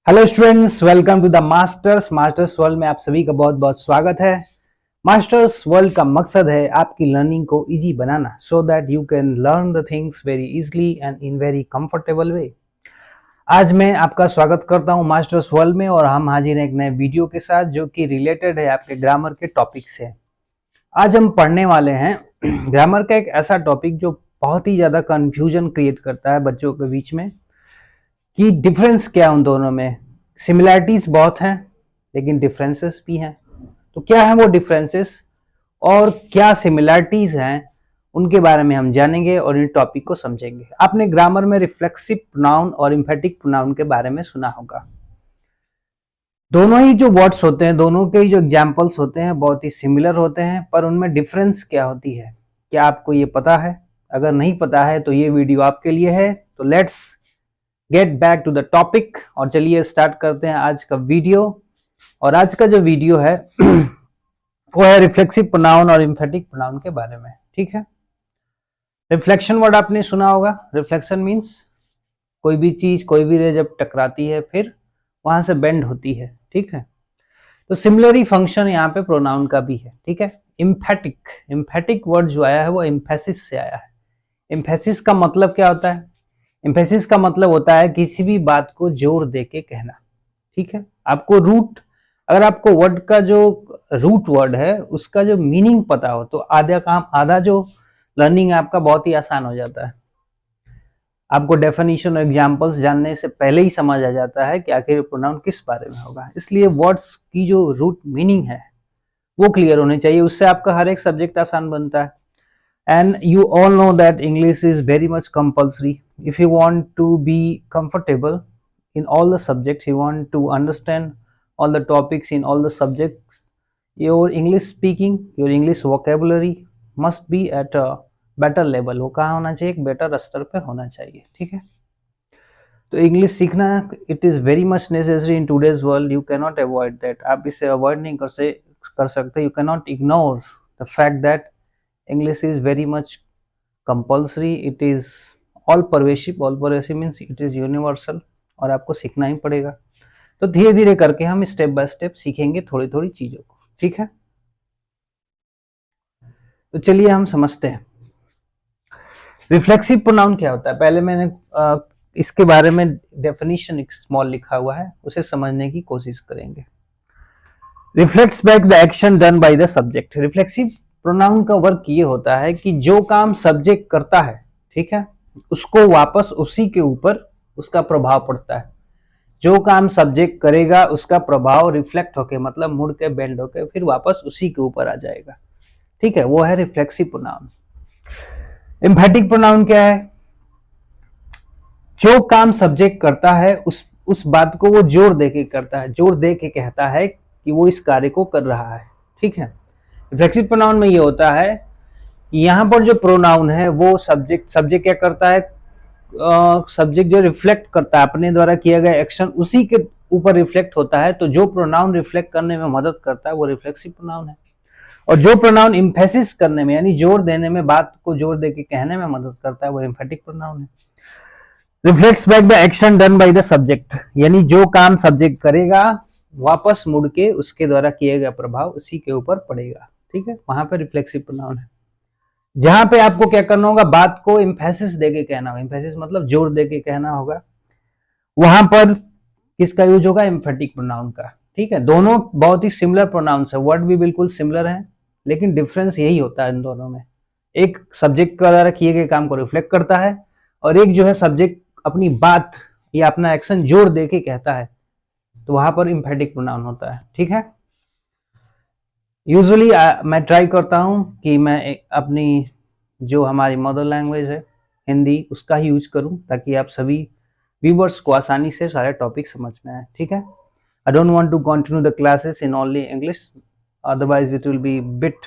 Hello students, welcome to the masters world में आप सभी का बहुत बहुत स्वागत है। मास्टर्स वर्ल्ड का मकसद है आपकी लर्निंग को इजी बनाना, so that you can learn the things very easily and in very comfortable way. आज मैं आपका स्वागत करता हूं मास्टर्स वर्ल्ड में और हम हाजिर हैं एक नए वीडियो के साथ जो कि रिलेटेड है आपके ग्रामर के टॉपिक से। आज हम पढ़ने वाले हैं ग्रामर का एक ऐसा टॉपिक जो बहुत ही ज़्यादा कन्फ्यूजन क्रिएट करता है बच्चों के बीच में कि डिफरेंस क्या है उन दोनों में। सिमिलैरिटीज बहुत हैं लेकिन डिफरेंसेस भी हैं। तो क्या है वो डिफरेंसेस और क्या सिमिलैरिटीज हैं, उनके बारे में हम जानेंगे और इन टॉपिक को समझेंगे। आपने ग्रामर में रिफ्लेक्सिव प्रोनाउन और एम्फेटिक प्रोनाउन के बारे में सुना होगा। दोनों ही जो वर्ड्स होते हैं, दोनों के ही जो एग्जाम्पल्स होते हैं बहुत ही सिमिलर होते हैं, पर उनमें डिफरेंस क्या होती है, क्या आपको ये पता है? अगर नहीं पता है तो ये वीडियो आपके लिए है। तो let's get back to the topic और चलिए स्टार्ट करते हैं आज का वीडियो। और आज का जो वीडियो है वो है रिफ्लेक्सिव प्रोनाउन और एम्फेटिक प्रोनाउन के बारे में। ठीक है, रिफ्लेक्शन वर्ड आपने सुना होगा। रिफ्लेक्शन मीन्स कोई भी चीज, कोई भी रे जब टकराती है फिर वहां से बेंड होती है। ठीक है, तो सिमिलरी फंक्शन यहाँ पे प्रोनाउन का भी है। ठीक है, एम्फेटिक वर्ड जो आया है वो एम्फेसिस से आया है। एम्फेसिस का मतलब क्या होता है? एम्फेसिस का मतलब होता है किसी भी बात को जोर दे के कहना। ठीक है, आपको रूट, अगर आपको वर्ड का जो रूट वर्ड है उसका जो मीनिंग पता हो तो आधा जो लर्निंग है आपका बहुत ही आसान हो जाता है। आपको डेफिनेशन और एग्जांपल्स जानने से पहले ही समझ आ जाता है कि आखिर प्रोनाउन किस बारे में होगा। इसलिए वर्ड्स की जो रूट मीनिंग है वो क्लियर होनी चाहिए, उससे आपका हर एक सब्जेक्ट आसान बनता है। And you all know that English is very much compulsory. If you want to be comfortable in all the subjects, you want to understand all the topics in all the subjects, your English speaking, your English vocabulary must be at a better level. वो कहाँ होना चाहिए? एक better स्तर पे होना चाहिए। ठीक है, तो इंग्लिश सीखना it is very much necessary in today's world. You cannot avoid that. आप इसे अवॉइड नहीं कर सकते। You cannot ignore the fact that English is very much compulsory. It is all pervasive. All pervasive means it is universal और आपको सीखना ही पड़ेगा। तो धीरे धीरे करके हम स्टेप बाय स्टेप सीखेंगे थोड़ी थोड़ी चीजों को। ठीक है, तो चलिए हम समझते हैं रिफ्लेक्सिव प्रोनाउन क्या होता है। पहले मैंने इसके बारे में डेफिनेशन एक स्मॉल लिखा हुआ है, उसे समझने की कोशिश करेंगे। Reflects back the action done by the subject. Reflexive pronoun का वर्क ये होता है कि जो काम सब्जेक्ट करता है, ठीक है, उसको वापस उसी के ऊपर उसका प्रभाव पड़ता है। जो काम सब्जेक्ट करेगा उसका प्रभाव रिफ्लेक्ट होके, मतलब मुड़ के बेंड होके फिर वापस उसी के ऊपर आ जाएगा। ठीक है, वो है रिफ्लेक्सिव प्रोनाउन। एम्फेटिक प्रोनाउन क्या है? जो काम सब्जेक्ट करता है उस बात को वो जोर दे के करता है, जोर दे के कहता है कि वो इस कार्य को कर रहा है। ठीक है, रिफ्लेक्सिव प्रोनाउन में ये होता है यहाँ पर जो प्रोनाउन है वो सब्जेक्ट क्या करता है? सब्जेक्ट जो रिफ्लेक्ट करता है अपने द्वारा किया गया एक्शन उसी के ऊपर रिफ्लेक्ट होता है। तो जो प्रोनाउन रिफ्लेक्ट करने में मदद करता है वो रिफ्लेक्सिव प्रोनाउन है। और जो प्रोनाउन एम्फेसिस करने में, यानी जोर देने में, बात को जोर दे के कहने में मदद करता है वो एम्फेटिक प्रोनाउन है। Reflects back the action done by the subject, यानी जो काम सब्जेक्ट करेगा वापस मुड़ के उसके द्वारा किया गया प्रभाव उसी के ऊपर पड़ेगा। ठीक है, वहां पर रिफ्लेक्सिव प्रोनाउन है। जहां पे आपको क्या करना होगा? बात को एम्फेसिस देके कहना होगा। एम्फेसिस मतलब जोर देके कहना होगा। वहां पर किसका यूज होगा? एम्फेटिक प्रोनाउन का। ठीक है, दोनों बहुत ही सिमिलर प्रोनाउंस है, वर्ड भी बिल्कुल सिमिलर है, लेकिन डिफरेंस यही होता है इन दोनों में। एक सब्जेक्ट के द्वारा किए गए काम को रिफ्लेक्ट करता है और एक जो है सब्जेक्ट अपनी बात या अपना एक्शन जोर देके कहता है, तो वहां पर एम्फेटिक प्रोनाउन होता है। ठीक है, यूजुअली मैं ट्राई करता हूं कि मैं अपनी जो हमारी मदर लैंग्वेज है हिंदी उसका ही यूज करूं ताकि आप सभी व्यूवर्स को आसानी से सारे टॉपिक समझ में आए। ठीक है, I don't want to continue the classes in only English, otherwise it will be bit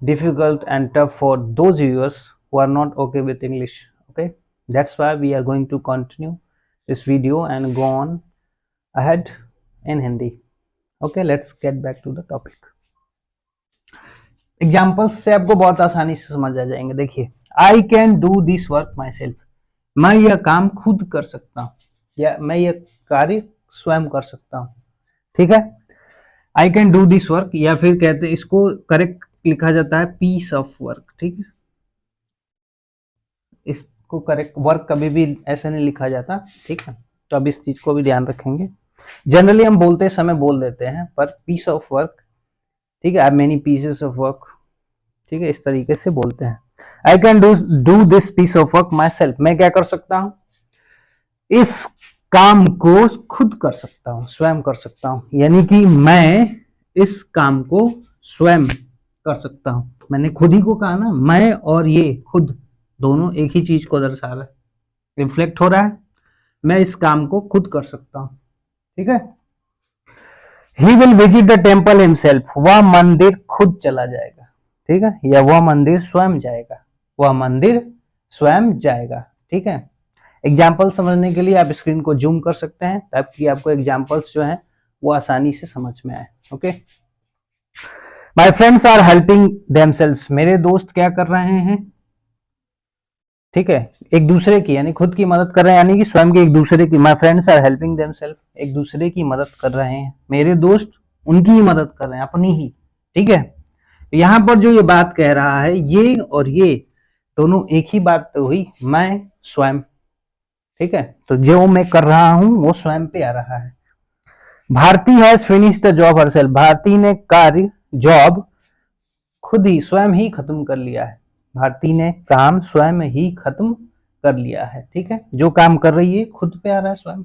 difficult and tough for those viewers who are not okay with English. Okay, that's why we are going to continue this video and go on ahead in Hindi. Okay, let's get back to the topic. Examples से आपको बहुत आसानी से समझ आ जाएंगे। देखिए, I can do this work myself, मैं यह काम खुद कर सकता हूँ या मैं यह कार्य स्वयं कर सकता हूँ, ठीक है। आई कैन डू दिस वर्क, या फिर कहते हैं इसको करेक्ट लिखा जाता है पीस ऑफ वर्क, ठीक है। इसको करेक्ट वर्क कभी भी ऐसा नहीं लिखा जाता, ठीक है। तो अब इस चीज को भी ध्यान रखेंगे। जनरली हम बोलते समय बोल देते हैं, पर पीस ऑफ वर्क, ठीक है, I many pieces of work, ठीक है, इस तरीके से बोलते हैं। I can do this piece of work myself, मैं क्या कर सकता हूं, इस काम को खुद कर सकता हूं, स्वयं कर सकता हूं, यानी कि मैं इस काम को स्वयं कर सकता हूं। मैंने खुद ही को कहा ना, मैं और ये खुद दोनों एक ही चीज को दर्शा रहा है, रिफ्लेक्ट हो रहा है। मैं इस काम को खुद कर सकता हूं, ठीक है। He will visit the temple himself, वह मंदिर खुद चला जाएगा, ठीक है, या वह मंदिर स्वयं जाएगा, वह मंदिर स्वयं जाएगा, ठीक है। एग्जाम्पल समझने के लिए आप स्क्रीन को जूम कर सकते हैं ताकि आपको एग्जाम्पल्स जो हैं वो आसानी से समझ में आए, okay. My friends are helping themselves, मेरे दोस्त क्या कर रहे हैं, ठीक है, एक दूसरे की यानी खुद की मदद कर रहे हैं, यानी कि स्वयं की, एक दूसरे की। My friends are helping themself, एक दूसरे की मदद कर रहे हैं, मेरे दोस्त उनकी ही मदद कर रहे हैं, अपनी ही, ठीक है। यहां पर जो ये बात कह रहा है, ये और ये दोनों एक ही बात तो हुई, मैं स्वयं, ठीक है। तो जो मैं कर रहा हूं वो स्वयं पे आ रहा है। Bharti has finish the job herself, Bharti ने कार्य जॉब खुद ही स्वयं ही खत्म कर लिया है, भारती ने काम स्वयं ही खत्म कर लिया है, ठीक है। जो काम कर रही है खुद पे आ रहा है, स्वयं।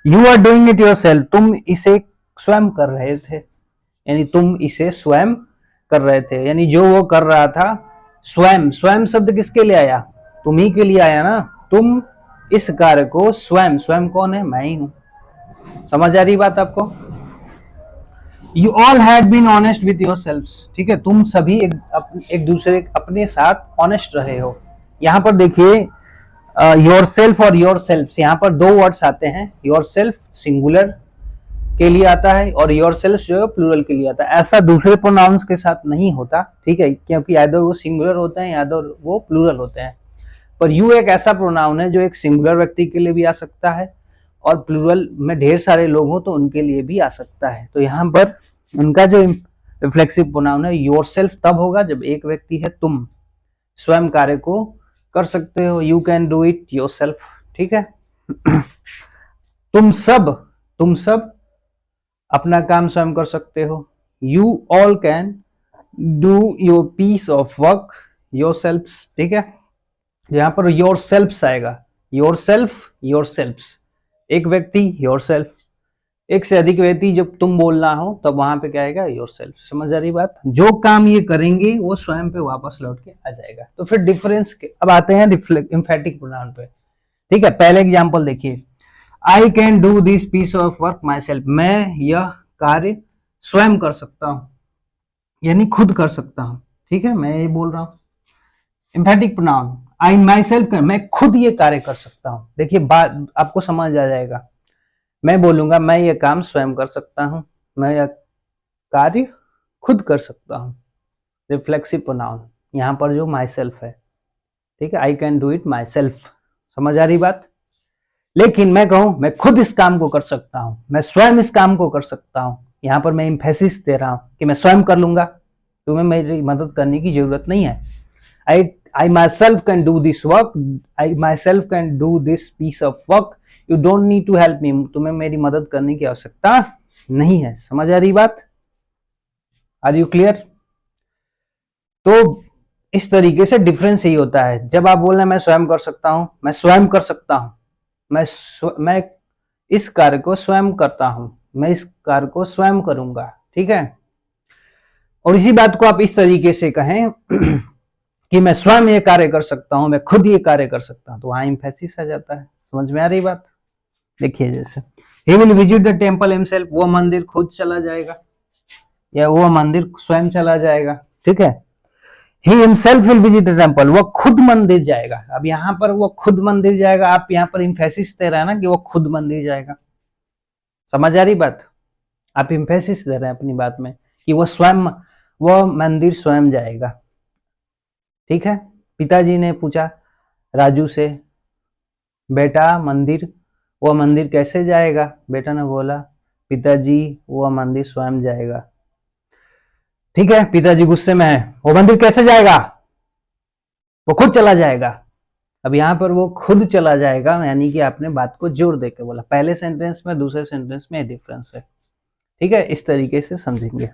You are doing it yourself, तुम इसे स्वयं कर रहे थे, यानी तुम इसे स्वयं कर रहे थे, यानी जो वो कर रहा था स्वयं, स्वयं शब्द किसके लिए आया, तुम ही के लिए आया ना। तुम इस कार्य को स्वयं, स्वयं कौन है, मैं ही हूं। समझ आ रही बात आपको। You all had been honest with yourselves, ठीक है, तुम सभी एक दूसरे अपने साथ ऑनेस्ट रहे हो। यहाँ पर देखिए योर सेल्फ और योर सेल्फ, यहाँ पर दो वर्ड्स आते हैं, योर सेल्फ सिंगुलर के लिए आता है और योर सेल्फ जो है प्लूरल के लिए आता है। ऐसा दूसरे प्रोनाउंस के साथ नहीं होता, ठीक है, क्योंकि आइदर वो सिंगुलर होते हैं या वो प्लूरल होते हैं। पर यू एक ऐसा प्रोनाउन है जो एक सिंगुलर व्यक्ति के लिए भी आ सकता है और प्लूरल में ढेर सारे लोग हो तो उनके लिए भी आ सकता है। तो यहाँ पर उनका जो रिफ्लेक्सिव प्रोनाउन है योर सेल्फ तब होगा जब एक व्यक्ति है, तुम स्वयं कार्य को कर सकते हो, you can do it your self, ठीक है। तुम सब अपना काम स्वयं कर सकते हो, you all can do your piece of work yourself, ठीक है। यहाँ पर योर सेल्फ आएगा, योर सेल्फ, एक व्यक्ति योर सेल्फ, एक से अधिक व्यक्ति जब तुम बोलना हो तब वहां पे क्या आएगा, योर सेल्फ। समझ आ रही बात। जो काम ये करेंगे वो स्वयं पे वापस लौट के आ जाएगा। तो फिर डिफरेंस के अब आते हैं एम्फेटिक प्रोनाउन पे, ठीक है। पहले एग्जांपल देखिए, I can do this piece of work myself, मैं यह कार्य स्वयं कर सकता हूं, यानी खुद कर सकता हूं, ठीक है, मैं ये बोल रहा हूं। Emphatic pronoun I my self, मैं खुद ये कार्य कर सकता हूं। देखिए बात आपको समझ आ जाएगा। मैं बोलूंगा मैं ये काम स्वयं कर सकता हूं, मैं यह कार्य खुद कर सकता हूं, रिफ्लेक्सिव प्रोनाउन यहां पर जो माई सेल्फ है, ठीक है, आई can do it my self. समझ आ रही बात। लेकिन मैं कहूं मैं खुद इस काम को कर सकता हूं, मैं स्वयं इस काम को कर सकता हूं, यहां पर मैं एम्फेसिस दे रहा हूं कि मैं स्वयं कर लूंगा, तुम्हें मेरी मदद करने की जरूरत नहीं है। I myself can do this work, I myself can do this piece of work, you don't need to help me, तुम्हें मेरी मदद करने की आवश्यकता नहीं है। समझ आ रही बात। Are you clear. तो इस तरीके से डिफरेंस यही होता है, जब आप बोल रहे हैं मैं स्वयं कर सकता हूं, मैं स्वयं कर सकता हूं, मैं इस कार्य को स्वयं करता हूं, मैं इस कार्य को स्वयं करूंगा, ठीक है। और इसी बात को आप इस तरीके से कहें कि मैं स्वयं ये कार्य कर सकता हूं, मैं खुद ये कार्य कर सकता हूं, तो वहां एम्फेसिस आ जाता है। समझ में आ रही बात। देखिए जैसे he will visit the temple himself, वो मंदिर खुद चला जाएगा या वो मंदिर स्वयं चला जाएगा, ठीक है। he himself will visit the temple, वो खुद मंदिर जाएगा। अब यहाँ पर वो खुद मंदिर जाएगा, आप यहाँ पर एम्फेसिस दे रहे हैं ना कि वो खुद मंदिर जाएगा। समझ आ रही बात। आप एम्फेसिस दे रहे हैं अपनी बात में कि वो स्वयं, वो मंदिर स्वयं जाएगा, ठीक है। पिताजी ने पूछा राजू से, बेटा मंदिर वह मंदिर कैसे जाएगा? बेटा ने बोला, पिताजी वह मंदिर स्वयं जाएगा। ठीक है, पिताजी गुस्से में है, वो मंदिर कैसे जाएगा? वो खुद चला जाएगा। अब यहाँ पर वो खुद चला जाएगा, यानी कि आपने बात को जोर देकर बोला। पहले सेंटेंस में दूसरे सेंटेंस में डिफरेंस है। ठीक है, इस तरीके से समझेंगे।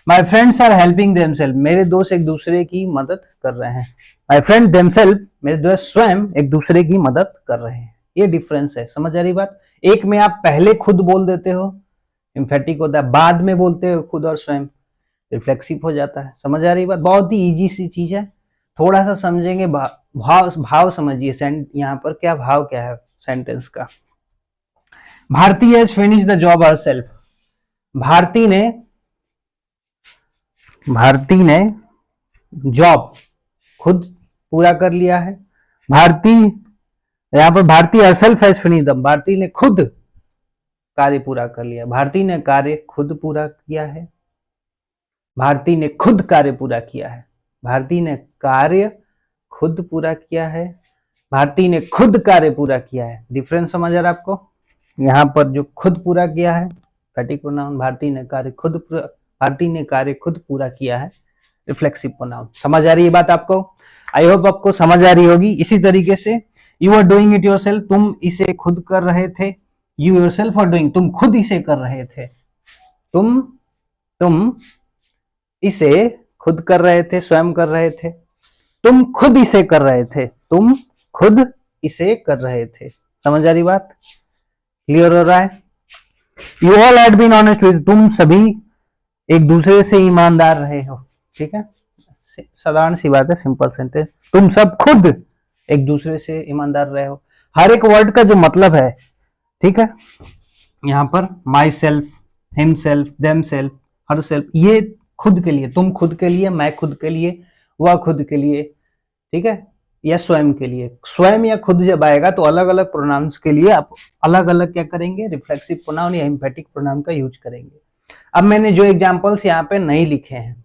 My friends are helping themself, मेरे दोस्त एक दूसरे की मदद कर रहे हैं। माई फ्रेंड देमसेल्फ, मेरे दोस्त स्वयं एक दूसरे की मदद कर रहे हैं। ये डिफरेंस है, समझ आ रही बात? एक में आप पहले खुद बोल देते हो, एम्फेटिक होता है, बाद में बोलते हो खुद और स्वयं, रिफ्लेक्सिव हो जाता है। समझ आ रही बात? बहुत ही इजी सी चीज है। थोड़ा सा समझेंगे, भाव समझिए। यहाँ पर क्या भाव क्या है सेंटेंस का। Bharti has finish the job herself, Bharti ने जॉब खुद पूरा कर लिया है। भारती, यहाँ पर Bharti herself has finish the, Bharti ने खुद कार्य पूरा कर लिया। भारती ने कार्य खुद पूरा किया है। भारती ने खुद कार्य पूरा किया है। भारती ने कार्य खुद पूरा किया है। भारती ने खुद कार्य पूरा किया है। डिफरेंस समझ आ रहा है आपको? यहाँ पर जो खुद पूरा किया है एम्फेटिक प्रोनाउन, भारती ने कार्य खुद पूरा किया है रिफ्लेक्सिव प्रोनाउन। समझ आ रही है बात आपको? आई होप आपको समझ आ रही होगी। इसी तरीके से you are doing it yourself, तुम इसे खुद कर रहे थे। यू योरसेल्फ आर डूइंग, तुम खुद इसे कर रहे थे। तुम इसे खुद कर रहे थे, स्वयं कर रहे थे। तुम खुद इसे कर रहे थे, तुम खुद इसे कर रहे थे। समझ आ रही बात? क्लियर हो रहा है? You all had been honest with, तुम सभी एक दूसरे से ईमानदार रहे हो। ठीक है, साधारण सी बात है, सिंपल सेंटेंस। तुम सब खुद एक दूसरे से ईमानदार रहे हो। हर एक वर्ड का जो मतलब है, ठीक है, यहाँ पर my self, him self, them self, her self, ये खुद के लिए, तुम खुद के लिए, मैं खुद के लिए, वह खुद के लिए, ठीक है, या स्वयं के लिए। स्वयं या खुद जब आएगा तो अलग अलग प्रोनाउंस के लिए आप अलग अलग क्या करेंगे? रिफ्लेक्सिव प्रोनाउन या एम्फेटिक प्रोनाउन का यूज करेंगे। अब मैंने जो एग्जांपल्स यहाँ पे नहीं लिखे हैं,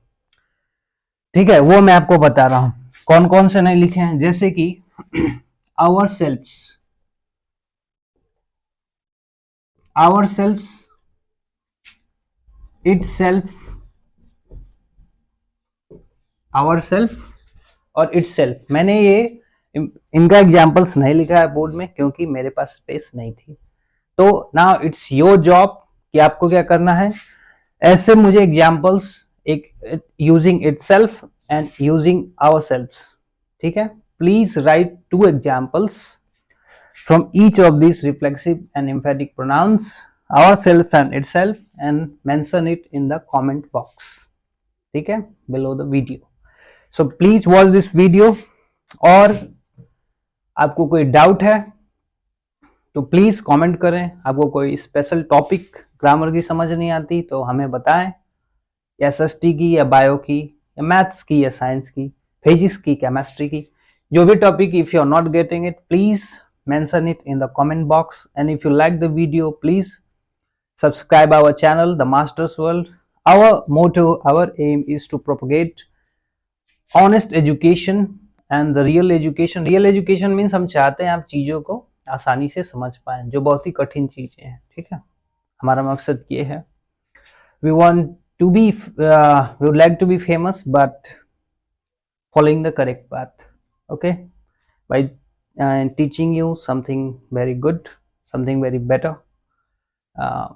ठीक है, वो मैं आपको बता रहा हूं कौन कौन से नहीं लिखे हैं। जैसे कि ourselves, itself, ourself और इट सेल्फ। मैंने ये इनका एग्जाम्पल्स नहीं लिखा है बोर्ड में क्योंकि मेरे पास स्पेस नहीं थी। तो नाउ इट्स योर जॉब कि आपको क्या करना है, ऐसे मुझे एग्जाम्पल्स एक using itself and using ourself, ठीक है। Please write 2 examples from each of this reflexive and emphatic pronouns, ourself and itself, and mention it in the comment box, ठीक है, below the video. So please watch this video. और आपको कोई doubt है तो please comment करें। आपको कोई स्पेशल टॉपिक ग्रामर की समझ नहीं आती तो हमें बताएं, या एसएसटी की या बायो की या मैथ्स की या साइंस की, फिजिक्स की, केमिस्ट्री की, जो भी topic, if you are not getting it please mention it in the comment box. And if you like the video, please subscribe our channel, The Masters World. Our motto, our aim is to propagate honest education and the real education. Real education means हम चाहते हैं आप चीज़ों को आसानी से समझ पाएं, जो बहुत ही कठिन चीज़ें हैं, ठीक है, हमारा मकसद ये है। We want to be, we would like to be famous, but following the correct path, okay, by teaching you something very good, something very better,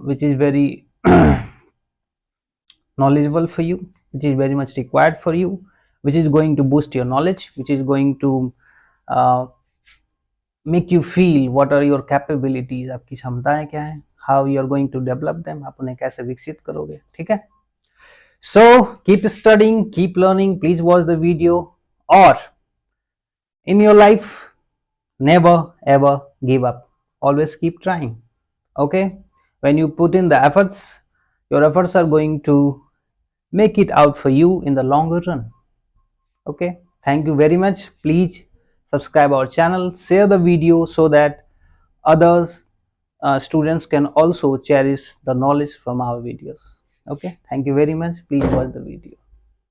which is very knowledgeable for you, which is very much required for you, which is going to boost your knowledge, which is going to make you feel what are your capabilities, आपकी क्षमताएं क्या हैं, how you are going to develop them, आप उन्हें कैसे विकसित करोगे, ठीक है। So keep studying, keep learning, please watch the video, or in your life never ever give up, always keep trying, okay. When you put in the efforts, your efforts are going to make it out for you in the longer run, okay. Thank you very much. Please subscribe our channel, share the video so that others students can also cherish the knowledge from our videos, okay. Thank you very much. Please watch the video.